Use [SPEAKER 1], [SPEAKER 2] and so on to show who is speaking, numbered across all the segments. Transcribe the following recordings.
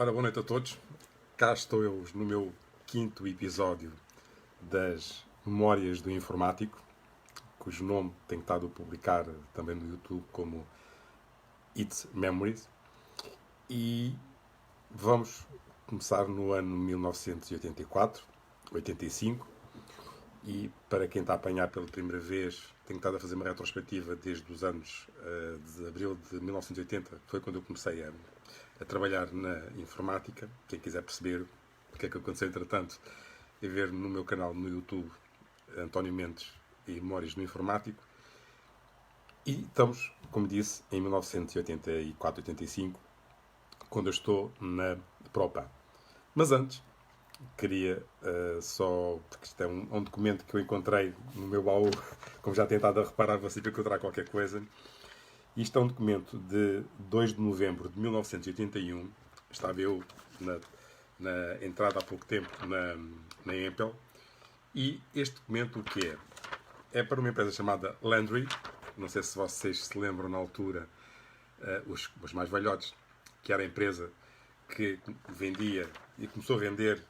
[SPEAKER 1] Ora, boa noite a todos. Cá estou eu no meu quinto episódio das Memórias do Informático, cujo nome tenho estado a publicar também no YouTube como It's Memories. E vamos começar no ano 1984, 85. E para quem está a apanhar pela primeira vez, tenho estado a fazer uma retrospectiva desde os anos de abril de 1980, que foi quando eu comecei a trabalhar na informática. Quem quiser perceber o que é que aconteceu entretanto, é ver no meu canal no YouTube António Mendes e Memórias no Informático. E estamos, como disse, em 1984, 85, quando eu estou na Propan. Mas antes, queria só, porque isto é um documento que eu encontrei no meu baú, como já tentado a reparar, vou sempre encontrar qualquer coisa. Isto é um documento de 2 de novembro de 1981. Estava eu na entrada há pouco tempo na Empel. E este documento o que é? É para uma empresa chamada Landry. Não sei se vocês se lembram na altura, os mais velhotes, que era a empresa que vendia e começou a vender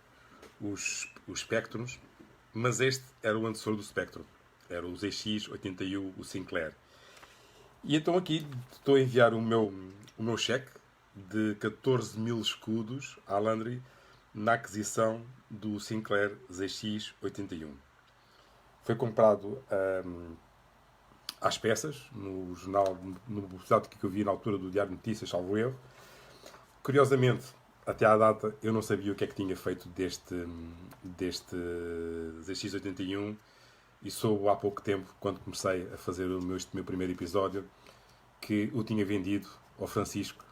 [SPEAKER 1] os Spectrums, mas este era o antecessor do Spectrum. Era o ZX81, o Sinclair. E então aqui estou a enviar o meu cheque de 14 mil escudos à Landry na aquisição do Sinclair ZX81. Foi comprado às peças, no jornal, no publicidade que eu vi na altura do Diário de Notícias, salvo erro. Curiosamente, até à data, eu não sabia o que é que tinha feito deste ZX81 e soube há pouco tempo, quando comecei a fazer este meu primeiro episódio, que o tinha vendido ao Francisco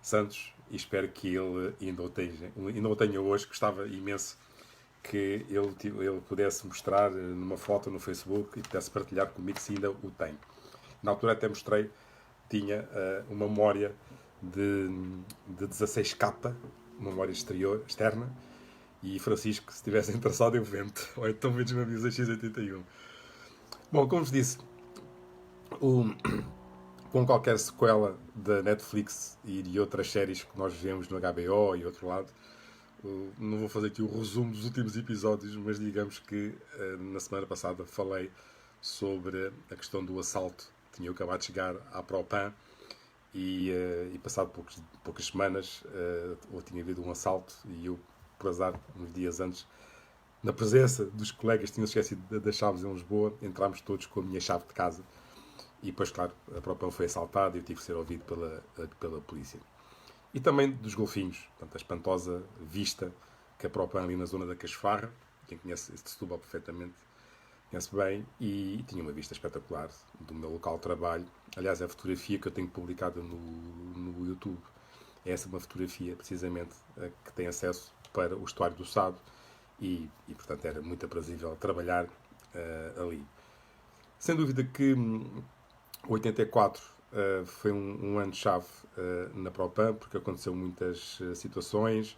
[SPEAKER 1] Santos e espero que ele ainda o tenha hoje. Gostava imenso que ele pudesse mostrar numa foto no Facebook e pudesse partilhar comigo se ainda o tem. Na altura até mostrei, tinha uma memória de 16K, memória externa, e Francisco, se estivesse interessado, eu vendo. Ou então vendes uma Visa X81. Bom, como vos disse, com qualquer sequela da Netflix e de outras séries que nós vemos no HBO e outro lado, não vou fazer aqui o resumo dos últimos episódios, mas digamos que na semana passada falei sobre a questão do assalto. Tinha acabado de chegar à Propan e passado poucas semanas tinha havido um assalto e eu, por azar, uns dias antes, na presença dos colegas, tinham esquecido das chaves em Lisboa, entrámos todos com a minha chave de casa e depois, claro, a Propan foi assaltada e eu tive que ser ouvido pela polícia. E também dos golfinhos, portanto, a espantosa vista que a Propan ali na zona da Casfarra, quem conhece este Setúbal perfeitamente conhece bem, e tinha uma vista espetacular do meu local de trabalho. Aliás, a fotografia que eu tenho publicada no YouTube é essa, uma fotografia precisamente que tem acesso para o estuário do Sado e portanto era muito aprazível trabalhar ali. Sem dúvida que 84 foi um ano-chave na Propan, porque aconteceu muitas situações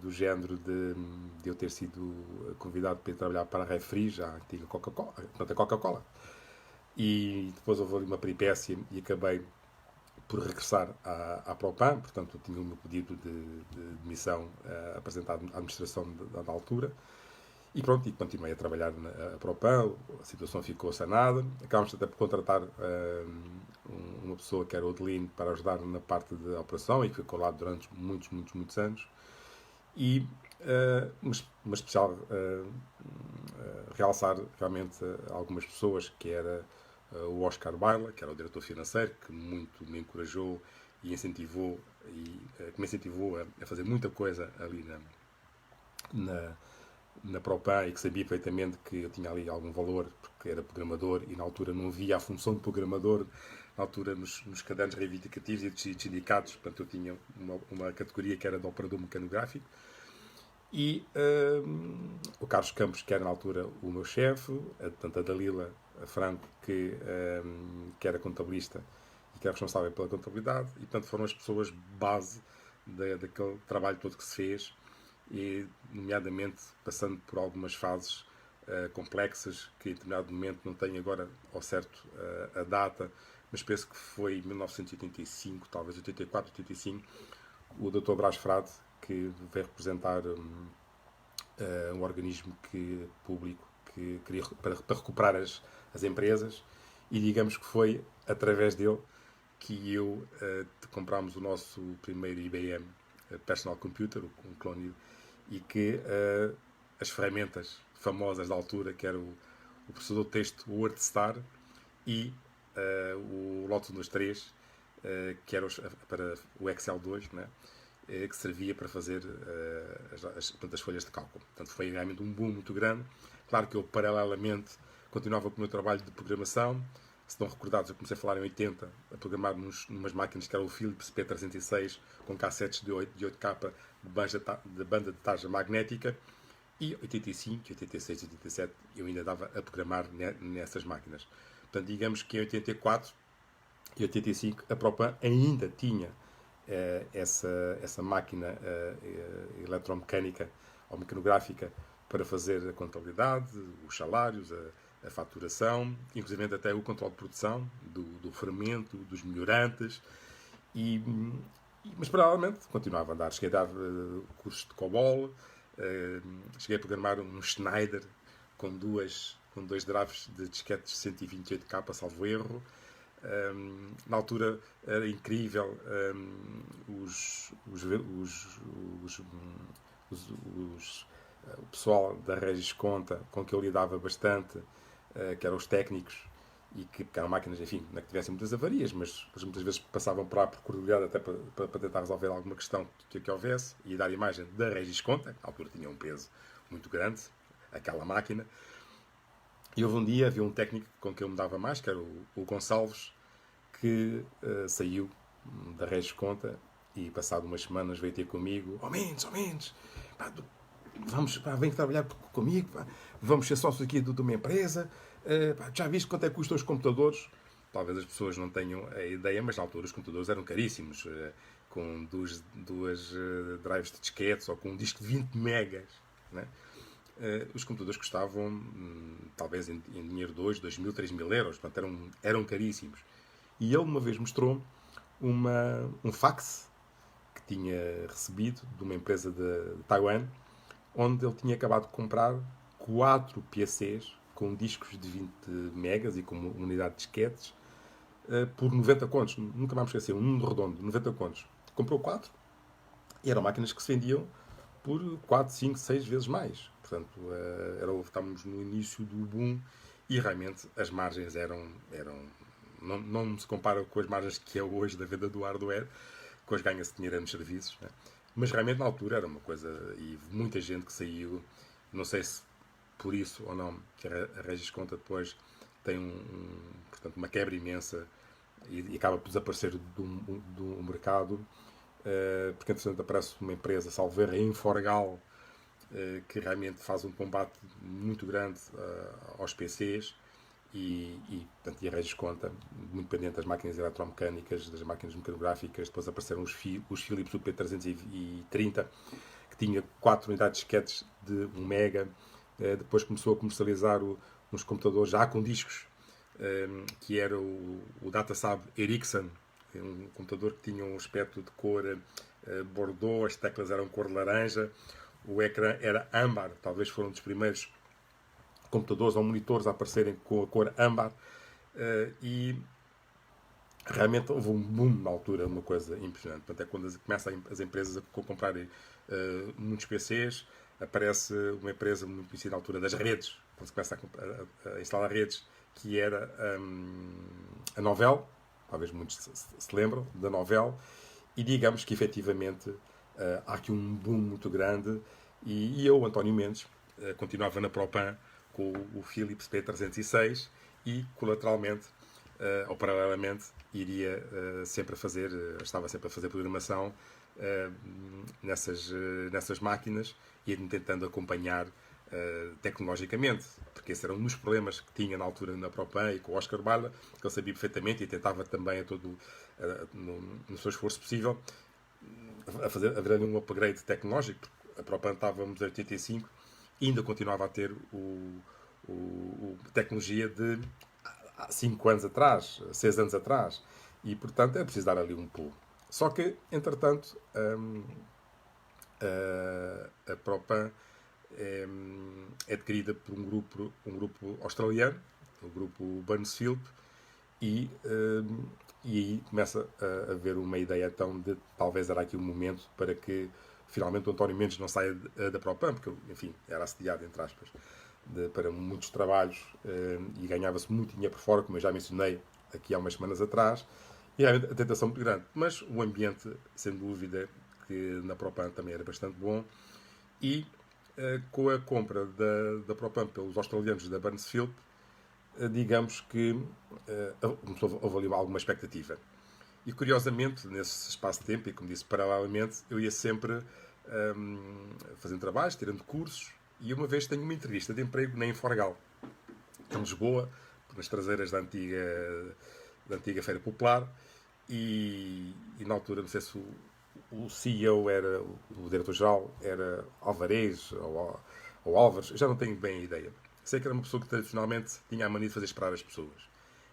[SPEAKER 1] do género de eu ter sido convidado para ir trabalhar para a Refri, já a antiga Coca-Cola, portanto a Coca-Cola. E depois houve ali uma peripécia e acabei por regressar à Propan, portanto eu tinha o meu pedido de demissão apresentado à administração da altura. E pronto, e continuei a trabalhar na Propan, a situação ficou sanada. Acabámos até por contratar uma pessoa que era o Odelino para ajudar na parte da operação e que ficou lá durante muitos anos. E uma especial realçar realmente algumas pessoas, que era o Oscar Baila, que era o diretor financeiro, que muito me encorajou e incentivou, que me incentivou a fazer muita coisa ali na Propan e que sabia perfeitamente que eu tinha ali algum valor, porque era programador e na altura não havia a função de programador, na altura nos cadernos reivindicativos e dos sindicatos, portanto eu tinha uma categoria que era de operador mecanográfico. E o Carlos Campos, que era na altura o meu chefe, tanto a Dalila Franco, que era contabilista e que era responsável pela contabilidade, e portanto foram as pessoas base daquele trabalho todo que se fez, e nomeadamente passando por algumas fases complexas, que em determinado momento não tenho agora ao certo a data, mas penso que foi em 1985, talvez 84, 85, o Dr. Brás Frade, que veio representar um organismo público que queria para recuperar as empresas, e digamos que foi através dele que comprámos o nosso primeiro IBM Personal Computer, um clone, e que as ferramentas famosas da altura, que era o processador de texto WordStar e o Lotus 123, que era para o Excel 2, né? Que servia para fazer as folhas de cálculo. Portanto, foi realmente um boom muito grande. Claro que eu, paralelamente, continuava com o meu trabalho de programação. Se estão recordados, eu comecei a falar em 80, a programar numas máquinas que era o Philips P306, com cassetes de 8K de banda de tarja magnética. E 85, 86, 87 eu ainda dava a programar nessas máquinas. Portanto, digamos que em 84 e 85 a Propan ainda tinha essa máquina eletromecânica ou mecanográfica para fazer a contabilidade, os salários, a faturação, inclusive até o controle de produção do fermento, dos melhorantes. Mas paralelamente continuava a andar. Cheguei a dar cursos de COBOL, cheguei a programar um Schneider com dois drives de disquetes 128K, salvo erro. Na altura era incrível o pessoal da Regis Conta, com que eu lidava bastante, que eram os técnicos, e que eram máquinas, enfim, não é que tivessem muitas avarias, mas muitas vezes passavam por lá por cordialidade até para tentar resolver alguma questão que houvesse, e dar a imagem da Regis Conta, que na altura tinha um peso muito grande, aquela máquina. E houve um dia, havia um técnico com quem eu me dava mais, que era o Gonçalves, que saiu da Regis Conta e, passado umas semanas, veio ter comigo. Ao menos, vem trabalhar comigo, pá, vamos ser sócios aqui de uma empresa, já viste quanto é que custam os computadores? Talvez as pessoas não tenham a ideia, mas na altura os computadores eram caríssimos, com duas drives de disquetes ou com um disco de 20 megas, né? Os computadores custavam, talvez em dinheiro de hoje, 2.000, 3.000 euros, portanto eram caríssimos. E ele uma vez mostrou um fax que tinha recebido de uma empresa de Taiwan, onde ele tinha acabado de comprar 4 PCs com discos de 20 megas e com uma unidade de disquetes por 90 contos. Nunca mais me esqueci, um número redondo, 90 contos. Comprou 4 e eram máquinas que se vendiam por 4, 5, 6 vezes mais. Portanto, estávamos no início do boom e realmente as margens não se compara com as margens que é hoje da venda do hardware, que hoje ganha-se dinheiro nos serviços, né? Mas realmente na altura era uma coisa, e muita gente que saiu, não sei se por isso ou não, que a Regis Conta depois tem portanto, uma quebra imensa e acaba por desaparecer do mercado, porque entretanto aparece uma empresa, salvo erro, em Forgal, que realmente faz um combate muito grande aos PCs, portanto, a Regis Conta, muito dependente das máquinas eletromecânicas, das máquinas mecanográficas. Depois apareceram os Philips UP330, que tinha 4 unidades de disquetes de 1 mega. Depois começou a comercializar uns computadores já com discos, que era o Datasab Ericsson, um computador que tinha um aspecto de cor bordeaux, as teclas eram cor de laranja, o ecrã era âmbar, talvez foram um dos primeiros computadores ou monitores a aparecerem com a cor âmbar, e realmente houve um boom na altura, uma coisa impressionante. Portanto, é quando começam as empresas a comprarem muitos PCs, aparece uma empresa muito conhecida na altura das redes, quando se começa a instalar redes, que era a Novell, talvez muitos se lembram da Novell, e digamos que efetivamente há aqui um boom muito grande, e eu, António Mendes, continuava na Propan com o Philips P306 e colateralmente ou paralelamente estava sempre a fazer programação nessas máquinas e tentando acompanhar tecnologicamente, porque esse era um dos problemas que tinha na altura na Propan e com o Oscar Bala, que ele sabia perfeitamente e tentava também no seu esforço possível a haver um upgrade tecnológico, porque a Propan estávamos em 85 e ainda continuava a ter tecnologia de 5 anos atrás, 6 anos atrás, e portanto é preciso dar ali um pulo. Só que, entretanto, a Propan é adquirida por um grupo australiano, o grupo Burnsfield, e aí começa a haver uma ideia então de talvez era aqui um momento para que finalmente o António Mendes não saia da Propan, porque, enfim, era assediado, entre aspas, para muitos trabalhos e ganhava-se muito dinheiro por fora, como eu já mencionei aqui há umas semanas atrás, e era a tentação muito grande. Mas o ambiente, sem dúvida, que na Propan também era bastante bom, e com a compra da Propan pelos australianos da Burnsfield, digamos que houve ali alguma expectativa. E curiosamente, nesse espaço de tempo, e como disse, paralelamente, eu ia sempre fazendo trabalhos, tirando cursos, e uma vez tenho uma entrevista de emprego na Inforgal, em Lisboa, nas traseiras da antiga Feira Popular, e na altura, não sei se o CEO era, o diretor-geral era Alvarez ou Álvares, já não tenho bem a ideia. Sei que era uma pessoa que tradicionalmente tinha a mania de fazer esperar as pessoas.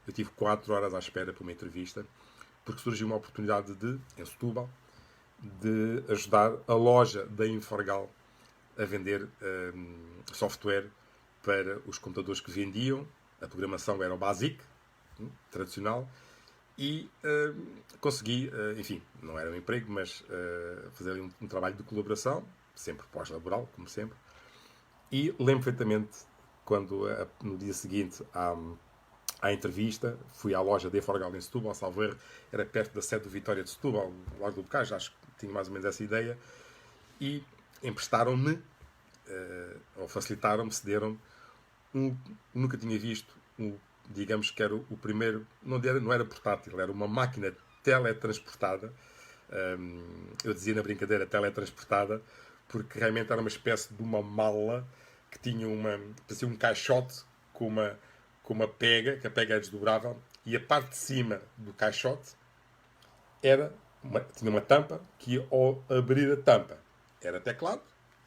[SPEAKER 1] Eu tive 4 horas à espera por uma entrevista, porque surgiu uma oportunidade em Setúbal, de ajudar a loja da Inforgal a vender software para os computadores que vendiam. A programação era o BASIC, tradicional, e consegui, enfim, não era um emprego, mas fazer um trabalho de colaboração, sempre pós-laboral, como sempre. E lembro perfeitamente quando, no dia seguinte à entrevista, fui à loja de Forgal em Setúbal, salvo erro, era perto da sede do Vitória de Setúbal, logo do Bocage, acho que tinha mais ou menos essa ideia, e emprestaram-me, ou facilitaram-me, cederam-me, nunca tinha visto, digamos que era o primeiro, não era portátil, era uma máquina teletransportada, eu dizia na brincadeira teletransportada, porque realmente era uma espécie de uma mala que tinha parecia um caixote com uma pega, que a pega é desdobrável, e a parte de cima do caixote tinha uma tampa que, ao abrir a tampa, era teclado,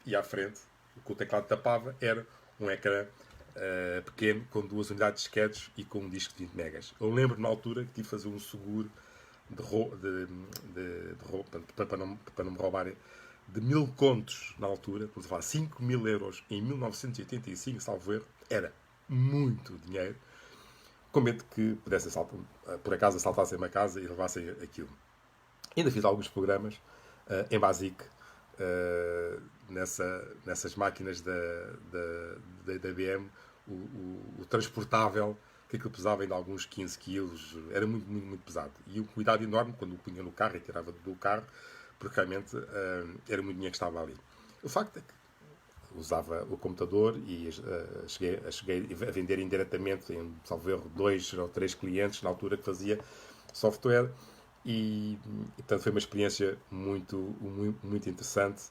[SPEAKER 1] e à frente, o que o teclado tapava era um ecrã pequeno, com 2 unidades de disquetes e com um disco de 20 megas. Eu lembro na altura que tive de fazer um seguro de roupa, para não me roubarem, de 1000 contos na altura, estamos a falar 5.000 euros em 1985, salvo erro, era muito dinheiro, com medo que pudesse por acaso assaltassem uma casa e levassem aquilo. Ainda fiz alguns programas em BASIC, nessas máquinas da IBM, o transportável, que aquilo pesava ainda alguns 15 quilos, era muito, muito, muito pesado. E um cuidado enorme quando o punha no carro e tirava do carro, porque realmente era muito dinheiro que estava ali. O facto é que usava o computador e cheguei a vender indiretamente em, salvo erro, 2 ou 3 clientes na altura que fazia software, e portanto foi uma experiência muito, muito, muito interessante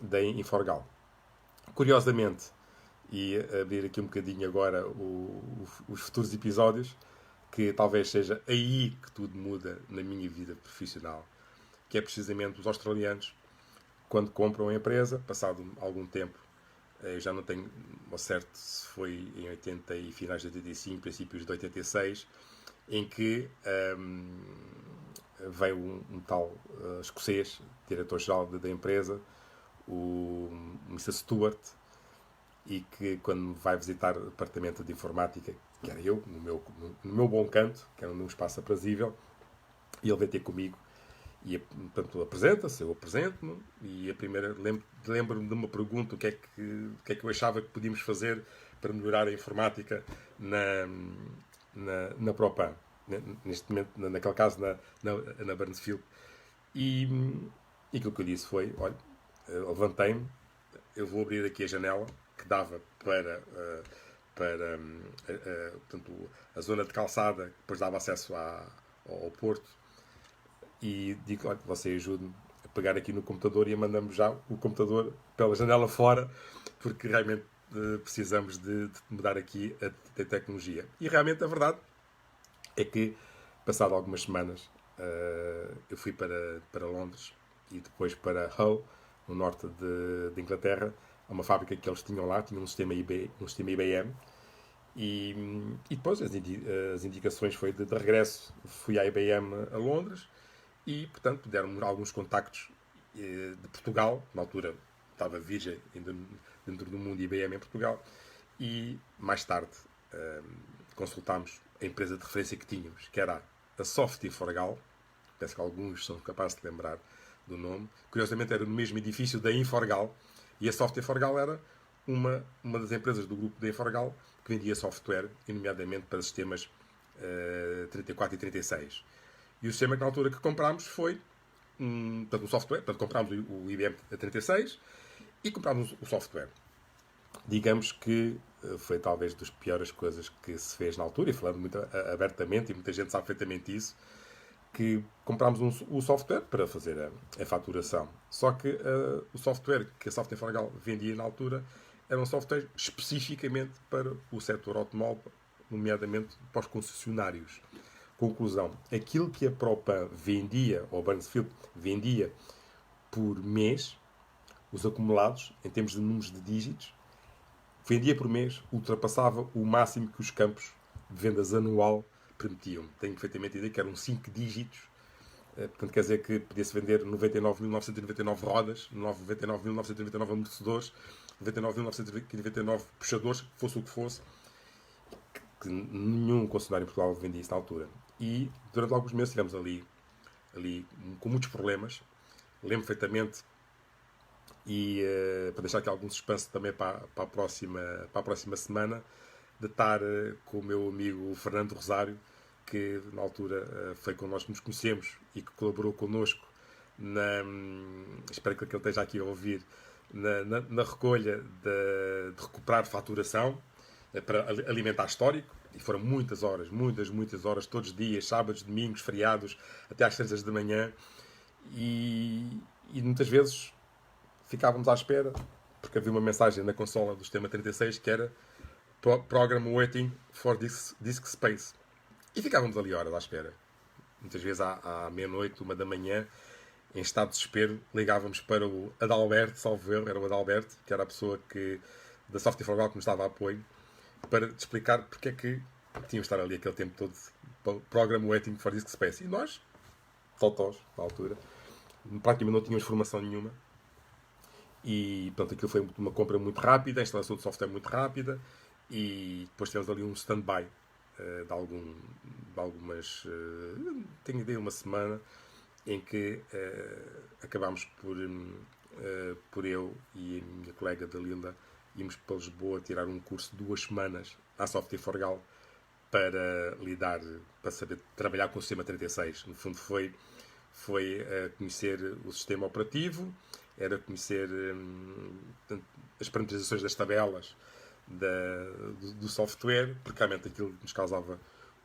[SPEAKER 1] da Inforgal. Curiosamente, e abrir aqui um bocadinho agora os futuros episódios, que talvez seja aí que tudo muda na minha vida profissional, que é precisamente os australianos, quando compram a empresa, passado algum tempo, eu já não tenho ao certo se foi em 80 e finais de 85, princípios de 86, em que veio um tal escocês, diretor-geral da empresa, o Mr. Stewart, e que quando vai visitar o departamento de informática, que era eu, no meu bom canto, que era num espaço aprazível, e ele veio ter comigo, e portanto apresenta-se, eu apresento-me, e a primeira, lembro-me de uma pergunta, o que é que eu achava que podíamos fazer para melhorar a informática na Propan, neste momento, naquele caso na Burnsfield, e aquilo que eu disse foi, olha, levantei-me, eu vou abrir aqui a janela que dava para portanto, a zona de calçada, que depois dava acesso ao porto, e digo, olha, você ajude-me a pegar aqui no computador, e mandamos já o computador pela janela fora, porque realmente precisamos de mudar aqui a tecnologia. E realmente a verdade é que, passado algumas semanas, eu fui para Londres e depois para Hull, no norte de Inglaterra, a uma fábrica que eles tinham lá, tinha um sistema IBM, e depois as indicações foi de regresso, fui à IBM a Londres, e, portanto, deram-me alguns contactos de Portugal. Na altura estava virgem ainda dentro do mundo IBM em Portugal, e mais tarde consultámos a empresa de referência que tínhamos, que era a Software Forgal. Penso que alguns são capazes de lembrar do nome. Curiosamente era no mesmo edifício da Inforgal, e a Software Forgal era uma das empresas do grupo da Inforgal que vendia software, nomeadamente para sistemas 34 e 36. E o sistema que na altura que comprámos foi portanto, o software. Portanto, comprámos o IBM 36 e comprámos o software. Digamos que foi talvez das piores coisas que se fez na altura, e falando muito abertamente, e muita gente sabe perfeitamente isso, que comprámos o software para fazer a faturação. Só que o software que a Software Forgal vendia na altura era um software especificamente para o setor automóvel, nomeadamente para os concessionários. Conclusão, aquilo que a Propan vendia, ou a Burnsfield vendia por mês, os acumulados, em termos de números de dígitos, vendia por mês, ultrapassava o máximo que os campos de vendas anual permitiam. Tenho perfeitamente a ideia que eram 5 dígitos. Portanto, quer dizer que podia-se vender 99.999 rodas, 99.999 amortecedores, 99.999 puxadores, fosse o que fosse, que nenhum concessionário em Portugal vendia isso na altura. E durante alguns meses estivemos ali com muitos problemas. Lembro perfeitamente, e para deixar aqui algum suspense também para a próxima semana, de estar com o meu amigo Fernando Rosário, que na altura foi quando nós nos conhecemos e que colaborou connosco espero que ele esteja aqui a ouvir, na recolha de recuperar faturação para alimentar histórico. E foram muitas horas, muitas horas, todos os dias, sábados, domingos, feriados, até às 6 da manhã. E muitas vezes ficávamos à espera, porque havia uma mensagem na consola do sistema 36 que era Program Waiting for Disk Space. E ficávamos ali horas à espera. Muitas vezes à meia-noite, 1 da manhã, em estado de desespero, ligávamos para o Adalberto, salvo erro, era o Adalberto, que era a pessoa da Software Forgal que nos dava apoio, para te explicar porque é que tínhamos de estar ali aquele tempo todo, Program Waiting for Disk Space. E nós, totós, na altura, praticamente não tínhamos formação nenhuma. E, portanto, aquilo foi uma compra muito rápida, a instalação de software muito rápida, e depois tivemos ali um stand-by de algumas, tenho ideia, uma semana, em que acabámos por eu e a minha colega Dalila íamos para Lisboa tirar um curso de 2 semanas à Software Forgal para saber trabalhar com o sistema 36. No fundo foi conhecer o sistema operativo, era conhecer as parametrizações das tabelas do software, porque realmente aquilo nos causava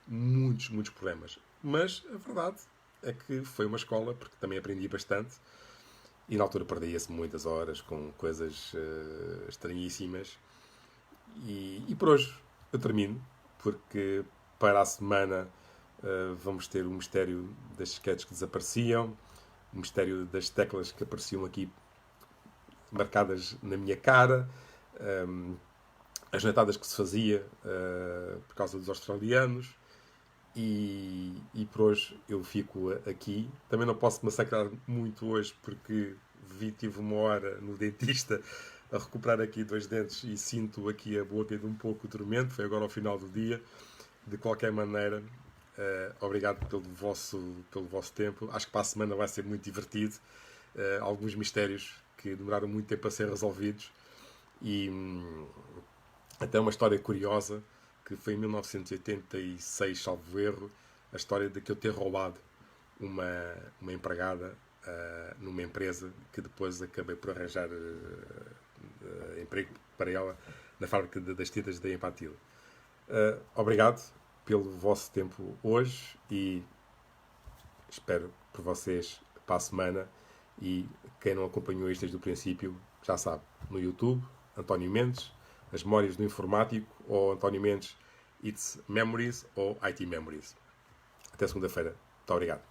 [SPEAKER 1] muitos problemas. Mas a verdade é que foi uma escola, porque também aprendi bastante, e na altura perdia-se muitas horas com coisas estranhíssimas. E por hoje eu termino, porque para a semana vamos ter o mistério das disquetes que desapareciam, o mistério das teclas que apareciam aqui marcadas na minha cara, as noitadas que se fazia por causa dos australianos. E por hoje eu fico aqui. Também não posso massacrar muito hoje, porque tive 1 hora no dentista a recuperar aqui 2 dentes e sinto aqui a boca de um pouco dormente. Foi agora ao final do dia. De qualquer maneira, obrigado pelo vosso tempo. Acho que para a semana vai ser muito divertido. Alguns mistérios que demoraram muito tempo a ser resolvidos, e até uma história curiosa, que foi em 1986, salvo erro, a história de que eu ter roubado uma empregada numa empresa, que depois acabei por arranjar emprego para ela na fábrica das tintas da Empatil. Obrigado pelo vosso tempo hoje, e espero por vocês para a semana. E quem não acompanhou isto desde o princípio, já sabe, no YouTube, António Mendes, As Memórias do Informático, ou António Mendes, It's Memories ou IT Memories. Até segunda-feira. Muito obrigado.